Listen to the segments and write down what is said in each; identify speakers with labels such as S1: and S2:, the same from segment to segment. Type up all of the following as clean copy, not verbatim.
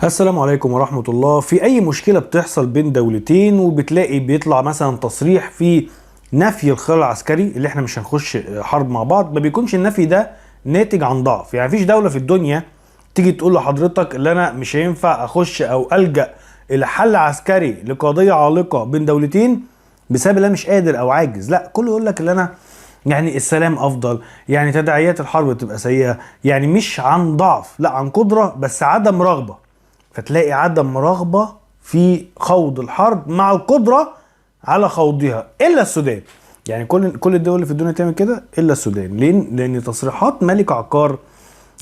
S1: السلام عليكم ورحمة الله. في أي مشكلة بتحصل بين دولتين وبتلاقي بيطلع مثلا تصريح في نفي الخيار العسكري اللي احنا مش هنخش حرب مع بعض، ما بيكونش النفي ده ناتج عن ضعف. يعني مفيش دولة في الدنيا تيجي تقول لحضرتك اللي أنا مش هينفع أخش أو ألجأ إلى حل عسكري لقضية عالقة بين دولتين بسبب اللي أنا مش قادر أو عاجز. لا، كله يقول لك اللي أنا يعني السلام افضل، يعني تداعيات الحرب تبقى سيئه، يعني مش عن ضعف، لا عن قدره بس عدم رغبه. فتلاقي عدم رغبه في خوض الحرب مع القدره على خوضها، الا السودان. يعني كل الدول اللي في الدنيا تعمل كده الا السودان. ليه؟ لان تصريحات ملك عقار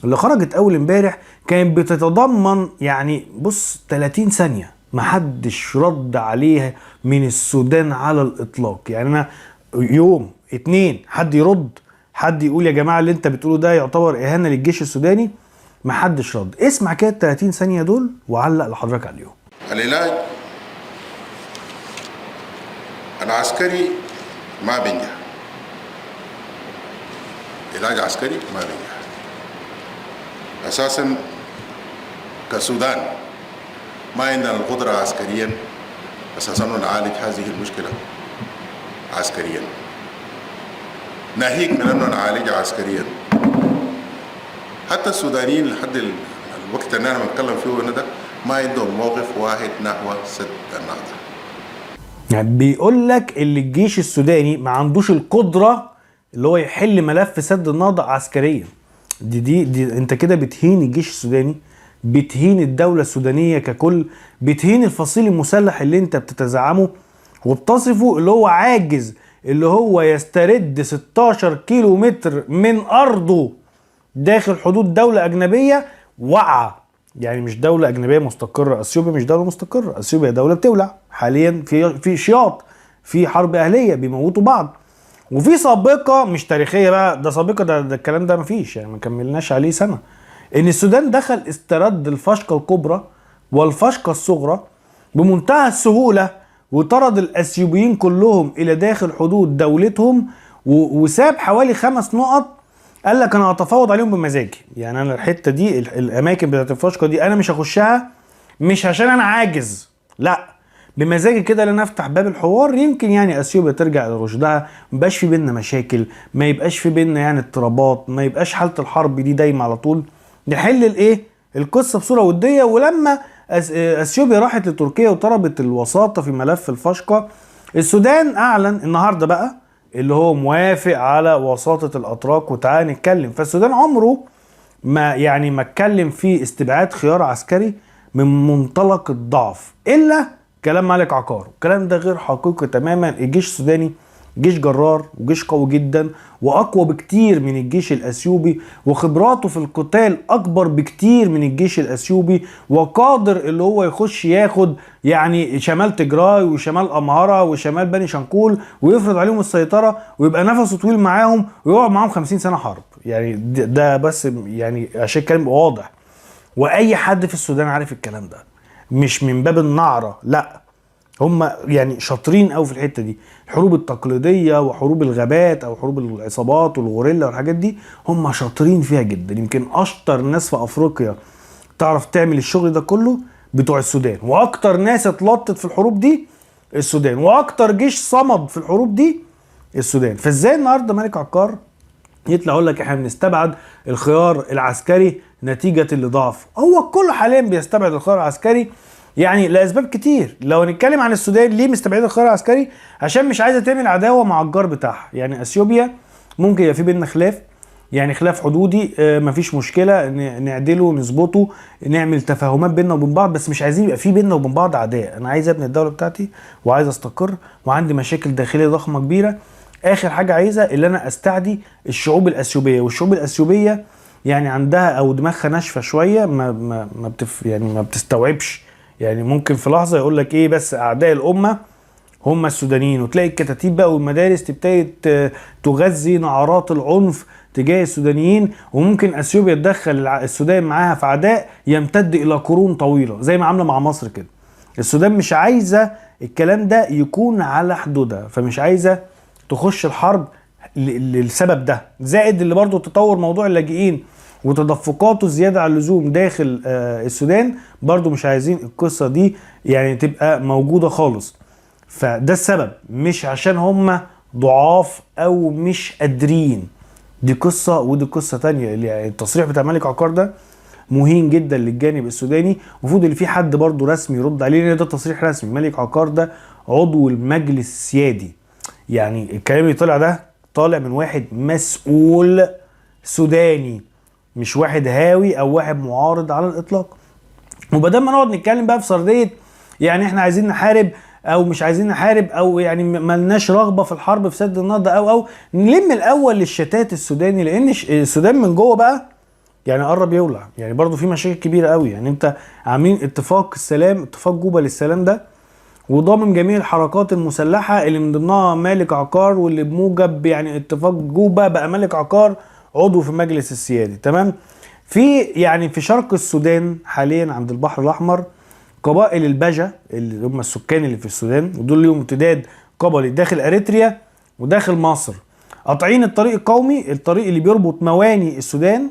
S1: اللي خرجت اول امبارح كانت بتتضمن يعني بص 30 ثانيه محدش رد عليها من السودان على الاطلاق. يعني انا يوم اتنين حد يرد، حد يقول يا جماعه اللي انت بتقوله ده يعتبر اهانه للجيش السوداني، محدش رد. اسمع كده ال 30 ثانيه دول وعلق لحضرتك عليهم.
S2: العلاج العسكري ما بينجح، علاج عسكري ما بينجح اساسا. كسودان ما عندنا القدره عسكريا اساسا نعالج هذه المشكله عسكريا، ناهيك من انه نعالجها عسكريا. حتى السودانيين لحد الوقت اللي انا بتكلم فيه هنا ده ما عندهم موقف واحد نحو سد النهضه.
S1: يعني بيقول لك اللي الجيش السوداني ما عندوش القدره اللي هو يحل ملف سد النهضه عسكريا. دي انت كده بتهين الجيش السوداني، بتهين الدوله السودانيه ككل، بتهين الفصيل المسلح اللي انت بتتزعمه وبتصفه اللي هو عاجز، اللي هو يسترد 16 كيلو متر من ارضه داخل حدود دولة أجنبية واقعة. يعني مش دولة أجنبية مستقرة، أثيوبيا مش دولة مستقرة، أثيوبيا دولة بتولع حاليا، في شياط، في حرب أهلية بيموتوا بعض، وفي سابقة مش تاريخية بقى، ده سابقة، ده الكلام ده مفيش، يعني ما كملناش عليه سنة، إن السودان دخل استرد الفشقة الكبرى والفشقة الصغرى بمنتهى السهولة، وطرد الأثيوبيين كلهم إلى داخل حدود دولتهم، وساب حوالي 5 نقط قال لك انا هتفاوض عليهم بمزاجي. يعني انا الحته دي الاماكن بتاعت الفشقه دي انا مش هخشها، مش عشان انا عاجز، لا بمزاجي كده، لان افتح باب الحوار يمكن يعني اثيوبيا ترجع الى رشدها، ما يبقاش في بينا مشاكل، ما يبقاش في بينا يعني اضطرابات، ما يبقاش حاله الحرب دي دايما على طول، نحل الايه القصه بصوره وديه. ولما اثيوبيا راحت لتركيا وطلبت الوساطه في ملف الفشقه، السودان اعلن النهارده بقى اللي هو موافق على وساطة الأتراك وتعالى نتكلم. فالسودان عمره ما اتكلم في استبعاد خيار عسكري من منطلق الضعف إلا كلام ملك عقار. الكلام ده غير حقيقي تماما. الجيش السوداني جيش جرار وجيش قوي جدا واقوى بكتير من الجيش الاثيوبي، وخبراته في القتال اكبر بكتير من الجيش الاثيوبي، وقادر اللي هو يخش ياخد يعني شمال تجراي وشمال امهره وشمال بني شنقول ويفرض عليهم السيطره ويبقى نفسه طويل معاهم ويقعد معاهم 50 سنه حرب. يعني ده بس يعني عشان الكلام يبقى واضح، واي حد في السودان عارف الكلام ده، مش من باب النعره، لا هم يعني شاطرين قوي في الحته دي. الحروب التقليديه وحروب الغابات او حروب العصابات والغوريلا والحاجات دي هم شاطرين فيها جدا. يمكن اشطر ناس في افريقيا تعرف تعمل الشغل ده كله بتوع السودان، واكتر ناس اتلطت في الحروب دي السودان، واكتر جيش صمد في الحروب دي السودان. فازاي النهارده ملك عقار يطلع يقول لك احنا بنستبعد الخيار العسكري نتيجه لضعف؟ هو الكل حاليا بيستبعد الخيار العسكري يعني لاسباب كتير. لو هنتكلم عن السودان ليه مستبعد الخيار العسكري؟ عشان مش عايزه تعمل عداوه مع الجار بتاعها. يعني اثيوبيا ممكن يبقى في بيننا خلاف، يعني خلاف حدودي، مفيش مشكله نعدله نظبطه نعمل تفاهمات بيننا وبين بعض، بس مش عايزين يبقى في بيننا وبين بعض عداء. انا عايز ابني الدوله بتاعتي وعايز استقر وعندي مشاكل داخليه ضخمه كبيره. اخر حاجه عايزها اللي انا استعدي الشعوب الاثيوبيه، والشعوب الاثيوبيه يعني عندها او دماغها ناشفه شويه، ما بتستوعبش. يعني ممكن في لحظه يقول لك ايه بس اعداء الامه هم السودانيين، وتلاقي الكتاتيب بقى والمدارس تبتدي تغذي نعرات العنف تجاه السودانيين، وممكن اثيوبيا تدخل السودان معاها في عداء يمتد الى قرون طويله زي ما عامله مع مصر كده. السودان مش عايزه الكلام ده يكون على حدودها، فمش عايزه تخش الحرب للسبب ده، زائد اللي برضو تطور موضوع اللاجئين وتدفقاته زياده عن اللزوم داخل السودان، برضو مش عايزين القصه دي يعني تبقى موجوده خالص. فده السبب، مش عشان هم ضعاف او مش قادرين، دي قصه ودي قصه تانية. يعني التصريح بتاع ملك عقار ده مهين جدا للجانب السوداني، المفروض اللي في حد برضو رسمي يرد عليه، لان ده تصريح رسمي. ملك عقار ده عضو المجلس السيادي، يعني الكلام اللي طلع ده طالع من واحد مسؤول سوداني، مش واحد هاوي او واحد معارض على الاطلاق. وبدل ما نقعد نتكلم بقى في سرديه يعني احنا عايزين نحارب او مش عايزين نحارب، او يعني ملناش رغبه في الحرب في سد النهضه، او نلم الاول للشتات السوداني، لان السودان من جوه بقى يعني قرب يولع. يعني برضو في مشاكل كبيره قوي. يعني انت عاملين اتفاق السلام، اتفاق جوبا للسلام ده، وضامن جميع الحركات المسلحه اللي من ضمنها مالك عقار، واللي بموجب يعني اتفاق جوبا بقى مالك عقار عضو في المجلس السيادي. تمام. في يعني في شرق السودان حاليا عند البحر الاحمر قبائل البجا اللي هم السكان اللي في السودان، ودول ليهم امتداد قبلي داخل اريتريا وداخل مصر، قاطعين الطريق القومي، الطريق اللي بيربط مواني السودان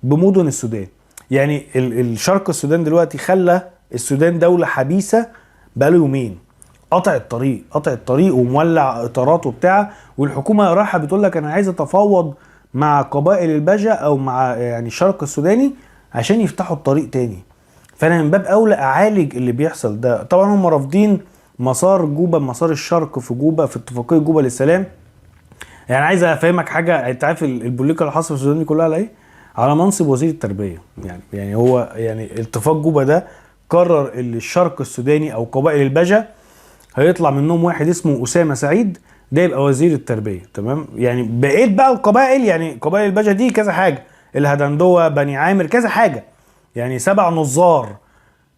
S1: بمدن السودان. يعني الشرق السودان دلوقتي خلى السودان دولة حبيسة بقاله يومين، قطع الطريق ومولع اطارات وبتاع، والحكومة رايحة بتقول لك انا عايز اتفاوض مع قبائل البجا او مع يعني الشرق السوداني عشان يفتحوا الطريق تاني. فانا من باب اولى اعالج اللي بيحصل ده. طبعا هم رافضين مسار جوبا، مسار الشرق في جوبا في اتفاقيه جوبا للسلام. يعني عايز افهمك حاجه، انت عارف البوليكا اللي حصل في السودان دي كلها على ايه؟ على منصب وزير التربيه. يعني هو يعني اتفاق جوبا ده قرر الشرق السوداني او قبائل البجا هيطلع منهم واحد اسمه اسامه سعيد، ده يبقى وزير التربيه. تمام. يعني بقيت بقى القبائل، يعني قبائل البجا دي كذا حاجه، الهدندوه، بني عامر، كذا حاجه، يعني 7 نظار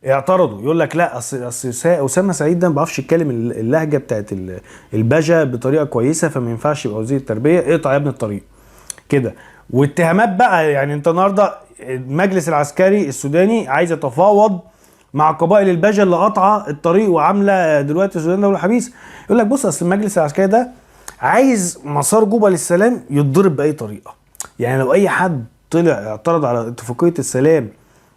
S1: اعترضوا. يقول لك لا اصل اسامه سعيد ده ما بيعرفش يتكلم اللهجه بتاعت البجا بطريقه كويسه، فما ينفعش يبقى وزير التربيه، اقطع يا ابن الطريق كده. واتهامات بقى. يعني انت النهارده المجلس العسكري السوداني عايز يتفاوض مع قبائل البجا اللي قاطعه الطريق وعامله دلوقتي السودان دوله حبيس. يقول لك بص، اصل المجلس العسكري ده عايز مسار جوبا للسلام يتضرب باي طريقه. يعني لو اي حد طلع اعترض على اتفاقيه السلام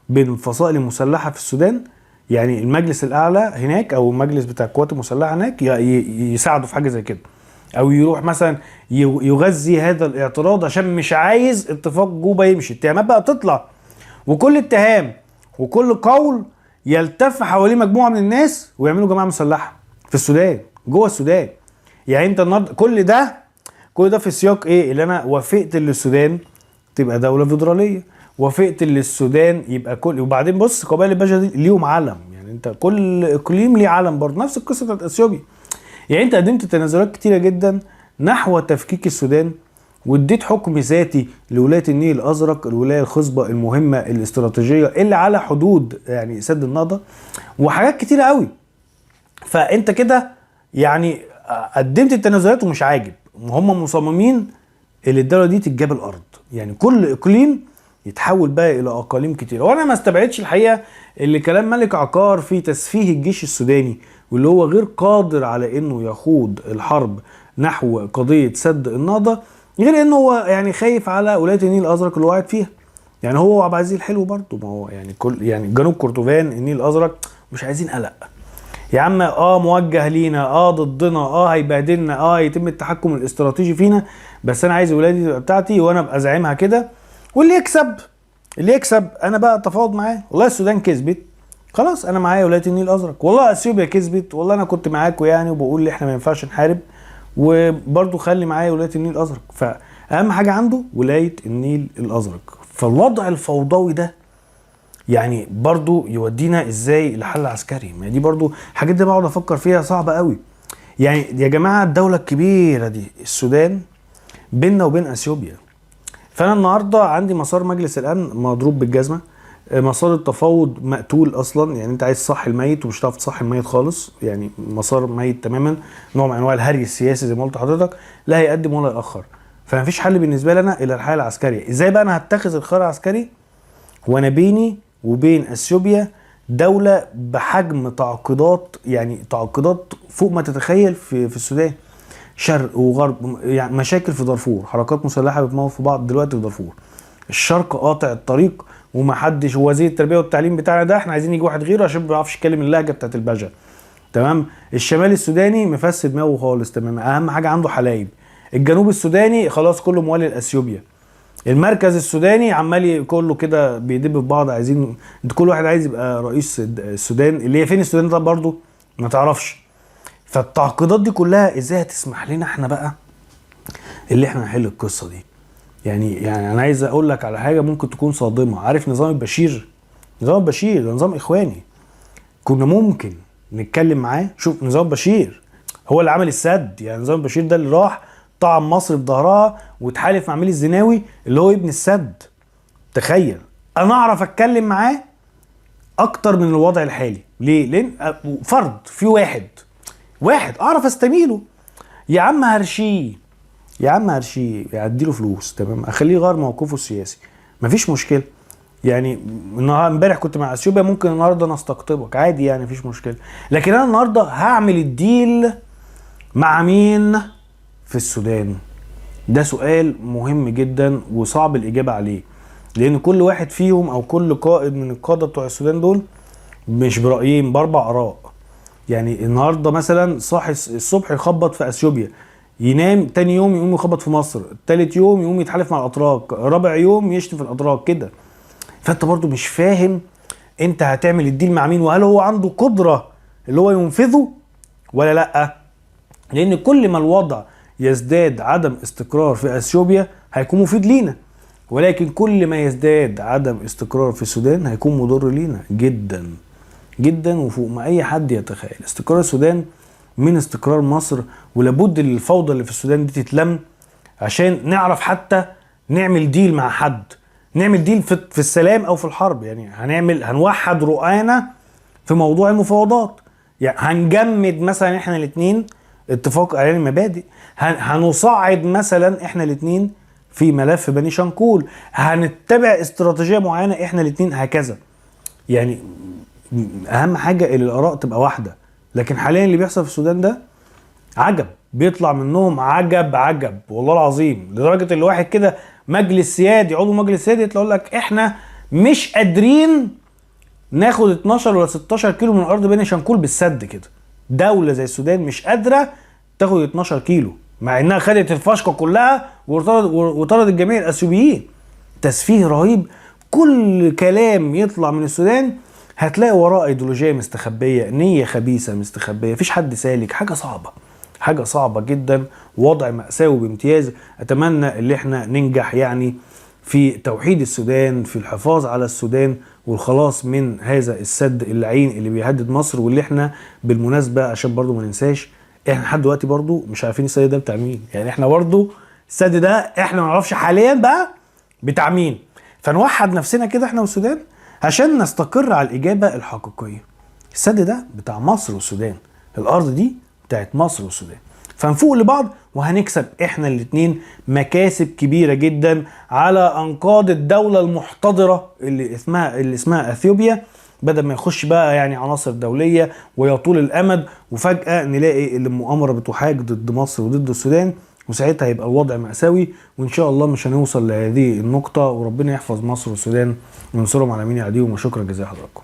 S1: بين الفصائل المسلحه في السودان، يعني المجلس الاعلى هناك او المجلس بتاع القوات المسلحه هناك يساعده في حاجه زي كده، او يروح مثلا يغذي هذا الاعتراض عشان مش عايز اتفاق جوبا يمشي. اتهامات بقى تطلع، وكل اتهام وكل قول يلتف حواليه مجموعه من الناس ويعملوا جماعه مسلحه في السودان جوه السودان. يعني انت النهارده كل ده في سياق ايه؟ اللي انا وافقت للسودان تبقى دوله فيدراليه، وافقت للسودان يبقى كل، وبعدين بص قبائل الباشا دي ليهم علم. يعني انت كل اقليم ليه علم برضه، نفس القصه بتاعت اثيوبيا. يعني انت قدمت تنازلات كتيره جدا نحو تفكيك السودان، واديت حكم ذاتي لولايه النيل الازرق، الولايه الخصبه المهمه الاستراتيجيه اللي على حدود يعني سد النهضه، وحاجات كتيره قوي. فانت كده يعني قدمت التنازلات ومش عاجب، هم مصممين اللي الدوله دي تتجاب الارض. يعني كل اقليم يتحول بقى الى اقاليم كتير. وانا ما استبعدش الحقيقه اللي كلام ملك عقار في تسفيه الجيش السوداني، واللي هو غير قادر على انه يخوض الحرب نحو قضيه سد النهضه، غير انه هو يعني خايف على ولايه النيل الازرق اللي هو قاعد فيها. يعني هو عبد العزيز الحلو برضه، ما هو يعني كل يعني جنوب كردفان النيل الازرق مش عايزين قلق يا عم. موجه لينا، ضدنا، هيبهدلنا، هيتم التحكم الاستراتيجي فينا، بس انا عايز ولادي بتاعتي وانا ابقى زعيمها كده، واللي يكسب انا بقى اتفاوض معاه. والله السودان كسبت خلاص انا معايا ولايه النيل الازرق، والله اثيوبيا كسبت والله انا كنت معاكم يعني وبقول لي احنا ما ينفعش نحارب، وبرضه خلي معايا ولايه النيل الازرق. فاهم حاجه عنده ولايه النيل الازرق. فالوضع الفوضوي ده يعني برضو يودينا ازاي لحل عسكري؟ ما دي برضو حاجات دي بقعد افكر فيها صعبة قوي. يعني يا جماعة الدولة الكبيرة دي السودان بيننا وبين اثيوبيا، فانا النهاردة عندي مسار مجلس الامن مضروب بالجزمة، مسار التفاوض مقتول اصلا. يعني انت عايز تصحي الميت ومش هتعرف تصحي الميت خالص، يعني مسار ميت تماما، نوع من انواع الهري السياسي زي ما قلت لحضرتك، لا هيقدم ولا يأخر. فمفيش حل بالنسبة لنا الى الحل العسكري. ازاي بقى انا هتخذ القرار العسكري وانا بيني وبين اثيوبيا دولة بحجم تعقيدات، يعني تعقيدات فوق ما تتخيل في السودان، شرق وغرب، يعني مشاكل في دارفور، حركات مسلحة بتموت في بعض دلوقتي في دارفور، الشرق قاطع الطريق ومحدش، وزير التربيه والتعليم بتاعنا ده احنا عايزين يجي واحد غيره عشان ما بيعرفش يتكلم اللهجه بتاعت الباشا. تمام. الشمال السوداني مفسد دماغه خالص. تمام. اهم حاجه عنده حلايب. الجنوب السوداني خلاص كله موالي لاثيوبيا. المركز السوداني عمال كله كده بيدب في بعض، عايزين كل واحد عايز يبقى رئيس السودان. اللي هي فين السودان ده برضه ما تعرفش. فالتعقيدات دي كلها ازاي هتسمح لنا احنا بقى اللي احنا نحل القصه دي؟ يعني انا عايز اقول لك على حاجه ممكن تكون صادمه. عارف نظام البشير؟ نظام البشير ده نظام اخواني. كنا ممكن نتكلم معاه. شوف نظام بشير هو اللي عمل السد. يعني نظام بشير ده اللي راح طعم مصر بظهرها واتحالف مع ميلي الزناوي اللي هو ابن السد. تخيل. انا اعرف اتكلم معاه اكتر من الوضع الحالي. ليه؟ لان فرض في واحد اعرف استميله. يا عم هرشيه، يا عم هرشيه، اديله فلوس. تمام. اخليه يغير موقفه السياسي، مفيش مشكله. يعني امبارح كنت مع اثيوبيا، ممكن النهارده نستقطبك عادي، يعني مفيش مشكله. لكن انا النهارده هعمل الديل مع مين في السودان؟ ده سؤال مهم جدا وصعب الاجابه عليه، لان كل واحد فيهم او كل قائد من القاده بتوع السودان دول مش برأيين، باربع اراء. يعني النهارده مثلا صاحي الصبح يخبط في اثيوبيا، ينام تاني يوم يقوم يخبط في مصر، تالت يوم يقوم يتحالف مع الاتراك، رابع يوم يشتم في الاتراك كده. فانت برضو مش فاهم انت هتعمل الديل مع مين، وهل هو عنده قدرة اللي هو ينفذه ولا لا. لان كل ما الوضع يزداد عدم استقرار في اثيوبيا هيكون مفيد لينا، ولكن كل ما يزداد عدم استقرار في السودان هيكون مضر لينا جدا جدا وفوق ما اي حد يتخيل. استقرار السودان من استقرار مصر، ولابد الفوضى اللي في السودان دي تتلم عشان نعرف حتى نعمل ديل مع حد، نعمل ديل في السلام او في الحرب. يعني هنوحد رؤانا في موضوع المفاوضات. يعني هنجمد مثلا احنا الاثنين اتفاق اعلان المبادئ، هنصعد مثلا احنا الاثنين في ملف بني شنقول، هنتبع استراتيجيه معينه احنا الاثنين، هكذا. يعني اهم حاجه اللي الاراء تبقى واحده. لكن حاليا اللي بيحصل في السودان ده عجب، بيطلع منهم عجب والله العظيم، لدرجه اللي واحد كده مجلس سيادي، عضو مجلس سيادي، يطلع يقول لك احنا مش قادرين ناخد 12 ولا 16 كيلو من ارض بني شنقول بالسد كده. دوله زي السودان مش قادره تاخد 12 كيلو مع انها خدت الفشقه كلها وطردت جميع الاثيوبيين. تسفيه رهيب. كل كلام يطلع من السودان هتلاقي وراه ايديولوجيه مستخبيه، نيه خبيثه مستخبيه، مفيش حد سالك. حاجه صعبه جدا، وضع مأساوي بامتياز. اتمنى اللي احنا ننجح يعني في توحيد السودان، في الحفاظ على السودان والخلاص من هذا السد اللعين اللي بيهدد مصر. واللي احنا بالمناسبه عشان برضو ما ننساش، احنا لحد دلوقتي برضو مش عارفين السد ده بتاع مين. يعني احنا برضو السد ده احنا ما نعرفش حاليا بقى بتاع مين. فنوحد نفسنا كده احنا والسودان عشان نستقر على الاجابه الحقيقيه. السد ده بتاع مصر والسودان، الارض دي بتاعت مصر والسودان. فنفوق لبعض وهنكسب احنا الاتنين مكاسب كبيرة جدا على انقاض الدولة المحتضرة اللي اسمها اثيوبيا، بدل ما يخش بقى يعني عناصر دولية ويطول الامد وفجأة نلاقي اللي المؤامرة بتحاج ضد مصر وضد السودان، وساعتها هيبقى الوضع مأساوي. وان شاء الله مش هنوصل لهذه النقطة، وربنا يحفظ مصر والسودان وينصرهم على مين يعاديهم. وشكرا جزيلا حضراتكم.